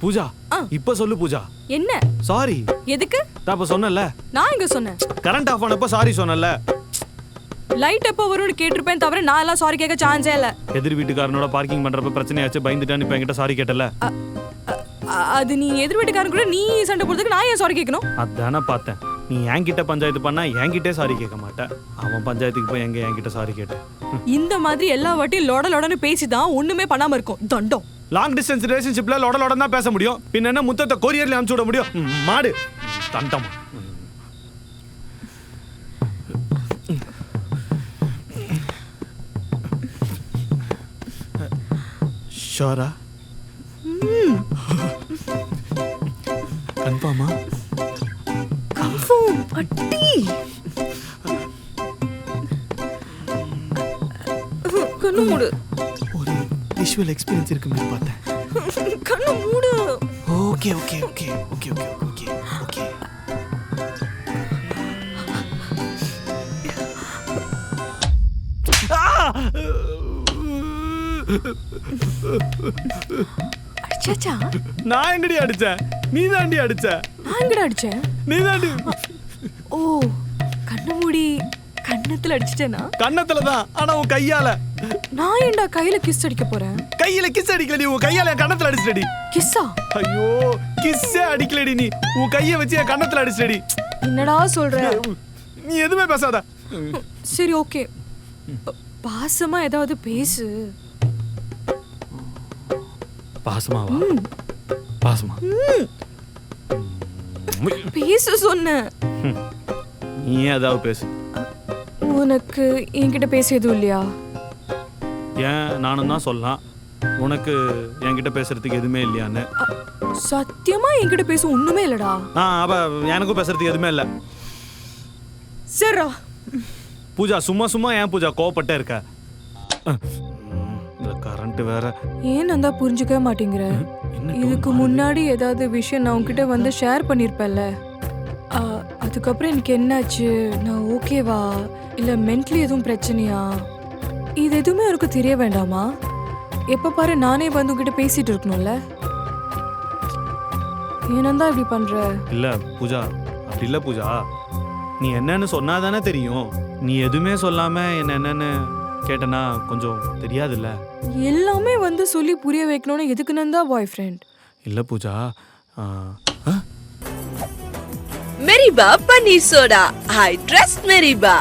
பூஜா இப்ப சொல்லு பூஜா. என்ன சாரி? எதுக்கு? நான் இப்ப சொன்னல. நான் எங்க சொன்னேன்? கரண்ட் ஆஃப் ஆனப்ப சாரி சொன்னல. லைட் எப்போ வரும்னு கேட்டிருப்பேன் தவிர நான் எல்லாம் சாரி கேட்க சான்ஸே இல்ல. எதிர் வீட்டுக்காரனோட பார்க்கிங் பண்றப்ப பிரச்சனையாச்சு பயந்துட்டான்னு இப்ப என்கிட்ட சாரி கேட்டல. அது நீ எதிர் வீட்டுக்காரன் கூட நீ சண்டை போடுறதுக்கு நான் ஏன் சாரி கேட்கணும்? அதானே பார்த்தேன். நீ என்கிட்ட பஞ்சாயத்து பண்ணா என்கிட்டே சாரி கேட்க மாட்டேன். அவன் பஞ்சாயத்துக்கு போய் என்கிட்ட சாரி கேட்டேன். இந்த மாதிரி எல்லா வாட்டியும் லொட லொடன்னு பேசிதான் ஒண்ணுமே பண்ணாம இருக்கும். தண்டம். லாங் டிஸ்டன்ஸ் ரிலேஷன்ஷிப்ல லொட லொட தான் பேச முடியும். பின்ன என்ன முத்தத்தை கொரியர்ல அனுப்பிச்சு விட முடியும்? மாடு தண்டமா. ஷோரா? கன்ஃபார்மா? கன்ஃபார்ம். அட்டி கண்ணு மூடு. ஒரு விஷுவல் எக்ஸ்பீரியன்ஸ் இருக்குன்னு பார்த்தேன். கண்ணு மூடு. Okay okay okay okay okay okay okay. அடிச்சாச்சா? நான் எங்கடி அடிச்சேன்? நீ தாண்டி அடிச்ச. நான் எங்கடா அடிச்சேன்? நீ தாண்டி. ஓ, கண்ணு மூடி கண்ணத்துல அடிச்சிட்டேனா? கண்ணத்துல தான், ஆனா உன் கையால. நான் ஏன்டா கையில கிஸ் அடிக்க போறேன்? கையில கிஸ் அடிக்கலடி, உன் கையால என் கண்ணத்துல அடிச்சடி. கிஸ்ஸா? ஐயோ, கிஸ்ஸே அடிக்கலடி, நீ உன் கையை வச்சு என் கண்ணத்துல அடிச்சடி. என்னடா சொல்ற? நீ எதுவுமே பேசாத. சரி ஓகே, பாசமா ஏதாவது பேசு. பாசமாவா? பாசமா பேச சொன்ன. நீ ஏதாவது பேசு. உனக்கு என்கிட்ட பேச எதுவும் இல்லையா? ஏன் நானும் தான் சொல்லலாம். உனக்கு என்கிட்ட பேசுறதுக்கு எதுவுமே இல்லையான்னு. சத்தியமா என்கிட்ட பேச ஒண்ணுமே இல்லடா. அப்ப எனக்கும் பேசுறதுக்கு எதுவுமே இல்ல. சரிடா. பூஜா சும்மா சும்மா ஏன் பூஜா கோவப்பட்டே இருக்க? இந்த கரண்ட் வேற. ஏன் நான் தான் புரிஞ்சுக்கவே மாட்டேங்கிற? இதுக்கு முன்னாடி ஏதாவது விஷயம் நான் உன்கிட்ட வந்து ஷேர் பண்ணிருப்பேன்ல, அதுக்கப்புறம் எனக்கு என்னாச்சு? நான் ஓகேவா இல்ல மென்டலி எதுவும் பிரச்சனையா? இது எதுவுமே எனக்கு தெரிய வேண்டாமா? எப்ப பாரு நானே வந்து உங்ககிட்ட பேசிட்டு இருக்கணும்ல? ஏனந்தா இப்படி பண்ற? இல்ல பூஜா, அப்படி இல்ல பூஜா. நீ என்னன்னு சொன்னாதானே தெரியும். நீ எதுவுமே சொல்லாம என்னன்னு கேட்டனா கொஞ்சம் தெரியாதுல்ல. எல்லாமே வந்து சொல்லி புரிய வைக்கணும்னு எதுக்கு நந்தா பாய் ஃப்ரெண்ட்? இல்ல பூஜா. மெரிபா பன்னீர் சோடா. I trust மெரிபா.